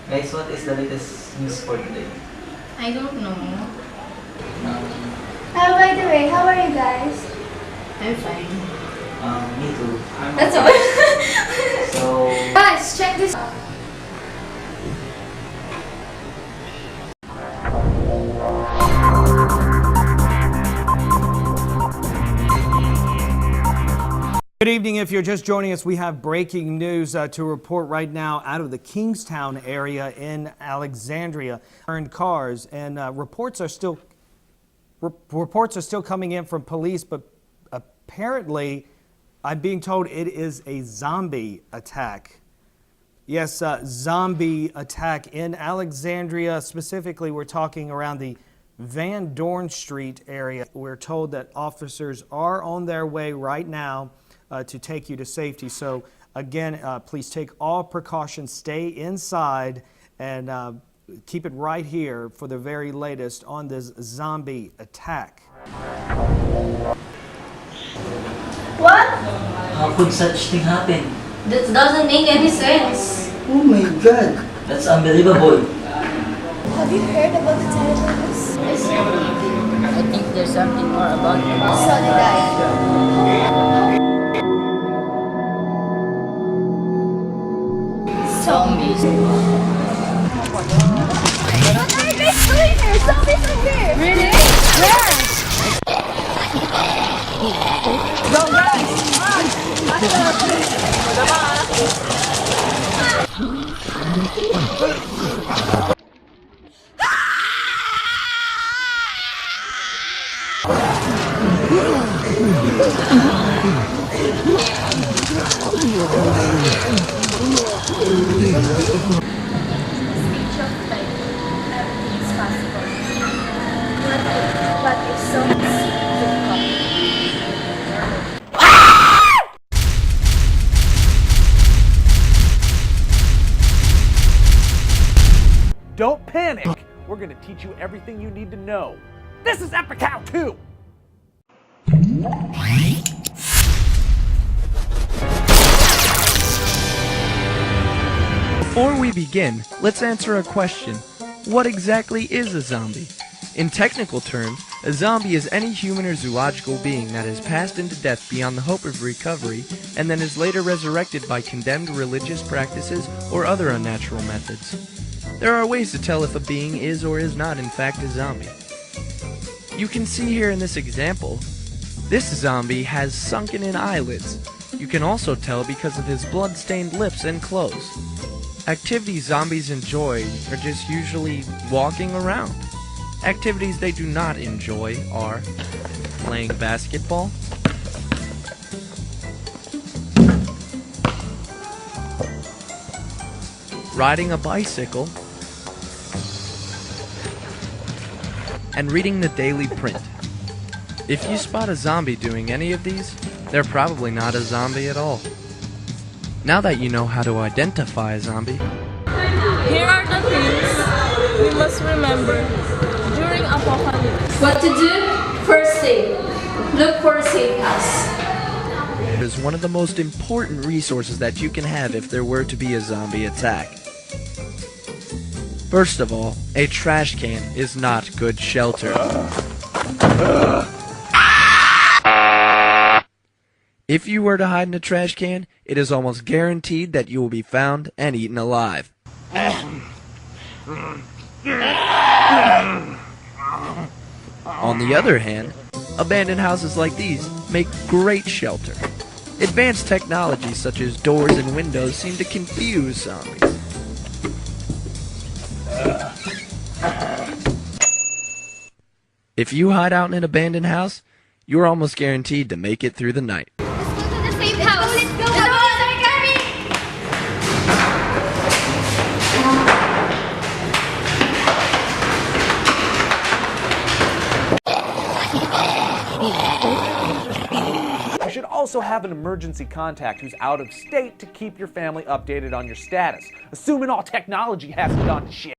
Guys, what is the latest news for today? I don't know. Um, By the way, how are you guys? I'm fine. me too. That's all. So, Guys, check this. Good evening. If you're just joining us, we have breaking news to report right now out of the Kingstown area in Alexandria. Burned cars, and reports are still coming in from police, but apparently, I'm being told it is a zombie attack. Yes, zombie attack in Alexandria. Specifically, we're talking around the Van Dorn Street area. We're told that officers are on their way right now to take you to safety. So again, please take all precautions, stay inside, and keep it right here for the very latest on this zombie attack. What? how could such thing happen? That doesn't make any sense. Oh my God, that's unbelievable. Have you heard about the terrible news? I think there's something more about it. So did I. Zombies. What are they doing here? Zombies are here! Really? Yeah! Speech of faith. Everything is possible. But if zombies could come. Don't panic! We're gonna teach you everything you need to know. This is Epic How 2! Before we begin, let's answer a question. What exactly is a zombie? In technical terms, a zombie is any human or zoological being that has passed into death beyond the hope of recovery and then is later resurrected by condemned religious practices or other unnatural methods. There are ways to tell if a being is or is not in fact a zombie. You can see here in this example, this zombie has sunken-in eyelids. You can also tell because of his blood-stained lips and clothes. Activities zombies enjoy are just usually walking around. Activities they do not enjoy are playing basketball, riding a bicycle, and reading the daily print. If you spot a zombie doing any of these, they're probably not a zombie at all. Now that you know how to identify a zombie, Here are the things we must remember during apocalypse. What to do? First aid. Look for a safe house. it is one of the most important resources that you can have if there were to be a zombie attack. First of all, a trash can is not good shelter. If you were to hide in a trash can, it is almost guaranteed that you will be found and eaten alive. On the other hand, abandoned houses like these make great shelter. Advanced technologies such as doors and windows seem to confuse zombies. If you hide out in an abandoned house, you're almost guaranteed to make it through the night. The safe house! Let's go! Let's go! You should also have an emergency contact who's out of state to keep your family updated on your status, assuming all technology hasn't gone to shit.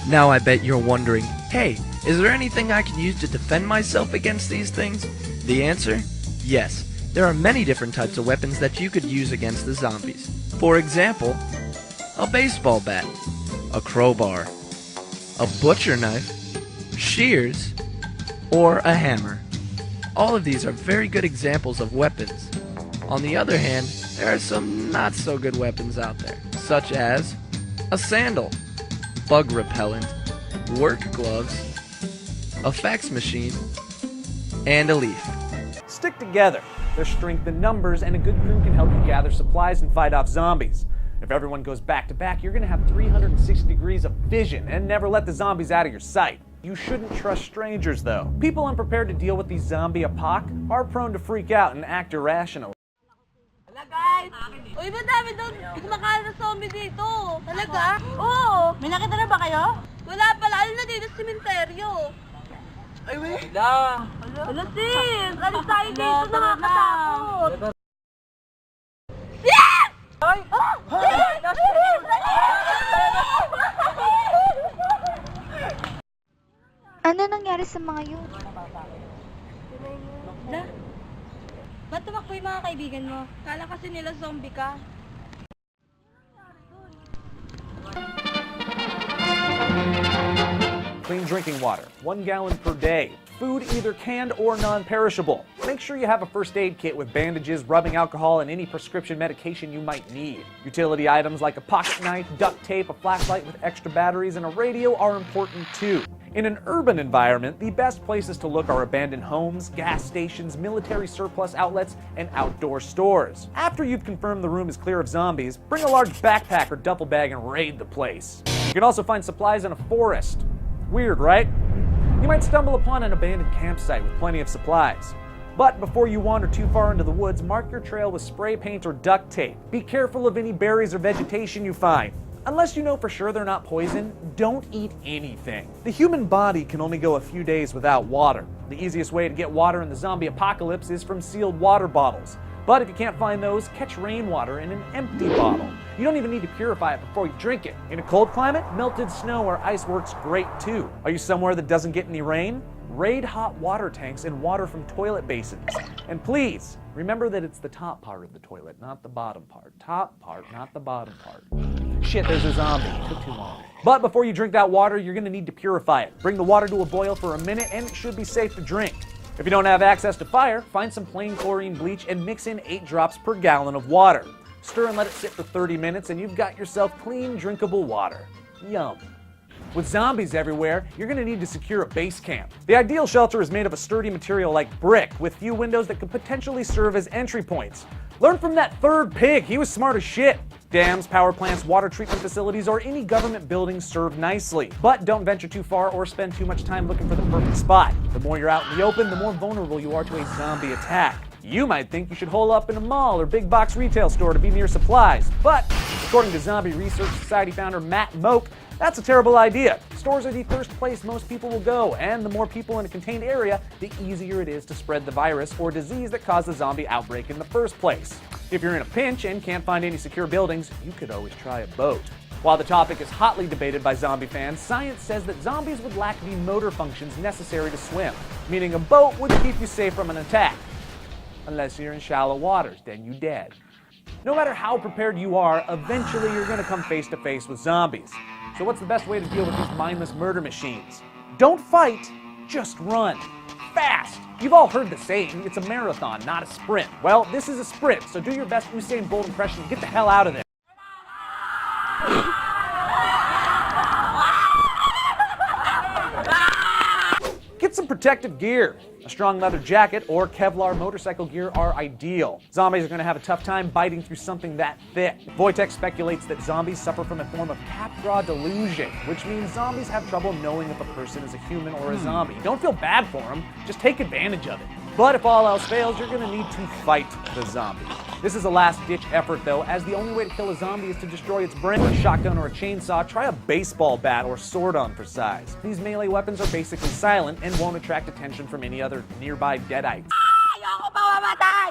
Now I bet you're wondering, hey, is there anything I can use to defend myself against these things? The answer? Yes. There are many different types of weapons that you could use against the zombies. For example, a baseball bat, a crowbar, a butcher knife, shears, or a hammer. All of these are very good examples of weapons. On the other hand, there are some not so good weapons out there, such as a sandal, bug repellent, work gloves, a fax machine, and a leaf. Stick together. There's strength in numbers, and a good crew can help you gather supplies and fight off zombies. If everyone goes back to back, you're going to have 360 degrees of vision and never let the zombies out of your sight. You shouldn't trust strangers, though. People unprepared to deal with these zombie apoc are prone to freak out and act irrationally. Wala guys! Uy, madami daw kumakain na zombie dito. Talaga? Oo! May nakita na ba kayo? Wala pala. Alin na dito sa simenteryo? Ay, wait! Wala! Wala sis! Alis tayo dito, nakakatakot! Yes! Ay! Oh! Sis! Ano nangyari sa mga yun? Ba't tumakbo yung mga kaibigan mo? Kala kasi nila zombie ka. Clean drinking water, 1 gallon per day. Food either canned or non-perishable. Make sure you have a first aid kit with bandages, rubbing alcohol, and any prescription medication you might need. Utility items like a pocket knife, duct tape, a flashlight with extra batteries, and a radio are important too. In an urban environment, the best places to look are abandoned homes, gas stations, military surplus outlets, and outdoor stores. After you've confirmed the room is clear of zombies, bring a large backpack or duffel bag and raid the place. You can also find supplies in a forest. Weird, right? You might stumble upon an abandoned campsite with plenty of supplies. But before you wander too far into the woods, mark your trail with spray paint or duct tape. Be careful of any berries or vegetation you find. Unless you know for sure they're not poison, don't eat anything. The human body can only go a few days without water. The easiest way to get water in the zombie apocalypse is from sealed water bottles. But if you can't find those, catch rainwater in an empty bottle. You don't even need to purify it before you drink it. In a cold climate, melted snow or ice works great too. Are you somewhere that doesn't get any rain? Raid hot water tanks and water from toilet basins. And please, remember that it's the top part of the toilet, not the bottom part. Top part, not the bottom part. Shit, there's a zombie. It took too long. But before you drink that water, you're gonna need to purify it. Bring the water to a boil for a minute and it should be safe to drink. If you don't have access to fire, find some plain chlorine bleach and mix in 8 drops per gallon of water. Stir and let it sit for 30 minutes and you've got yourself clean, drinkable water. Yum. With zombies everywhere, you're going to need to secure a base camp. The ideal shelter is made of a sturdy material like brick, with few windows that could potentially serve as entry points. Learn from that third pig, he was smart as shit. Dams, power plants, water treatment facilities, or any government buildings serve nicely. But don't venture too far or spend too much time looking for the perfect spot. The more you're out in the open, the more vulnerable you are to a zombie attack. You might think you should hole up in a mall or big box retail store to be near supplies, but according to Zombie Research Society founder Matt Moak, that's a terrible idea. Stores are the first place most people will go, and the more people in a contained area, the easier it is to spread the virus or disease that caused the zombie outbreak in the first place. If you're in a pinch and can't find any secure buildings, you could always try a boat. While the topic is hotly debated by zombie fans, science says that zombies would lack the motor functions necessary to swim, meaning a boat would keep you safe from an attack. Unless you're in shallow waters, then you're dead. No matter how prepared you are, eventually you're going to come face to face with zombies. So what's the best way to deal with these mindless murder machines? Don't fight, just run. Fast! You've all heard the saying, it's a marathon, not a sprint. Well, this is a sprint, so do your best Usain Bolt impression and get the hell out of there. Get some Protective gear. A strong leather jacket or Kevlar motorcycle gear are ideal. Zombies are going to have a tough time biting through something that thick. Wojtek speculates that zombies suffer from a form of Capgras delusion, which means zombies have trouble knowing if a person is a human or a zombie. Don't feel bad for them, just take advantage of it. But if all else fails, you're going to need to fight the zombie. This is a last-ditch effort, though, as the only way to kill a zombie is to destroy its brain. With a shotgun or a chainsaw, try a baseball bat or sword on for size. These melee weapons are basically silent and won't attract attention from any other nearby deadites. Ayoko pa mamatay!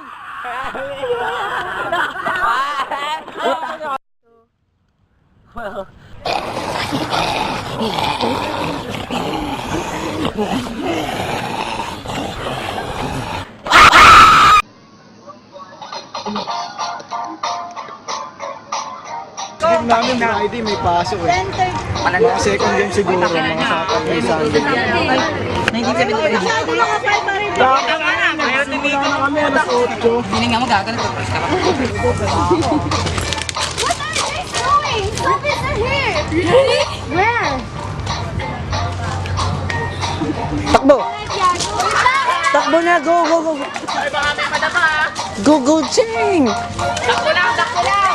Game namin Friday may pasok eh. Mga second game siguro, mga sa Sunday. 1973. Simula na kami alas 8. Hindi nga magagalit. What are they doing? Zombies are here! Really? Where? Takbo! Takbo na! Go, go, go! Ay, baka may madama ah. Go, go, Ching! Takbo lang, takbo lang.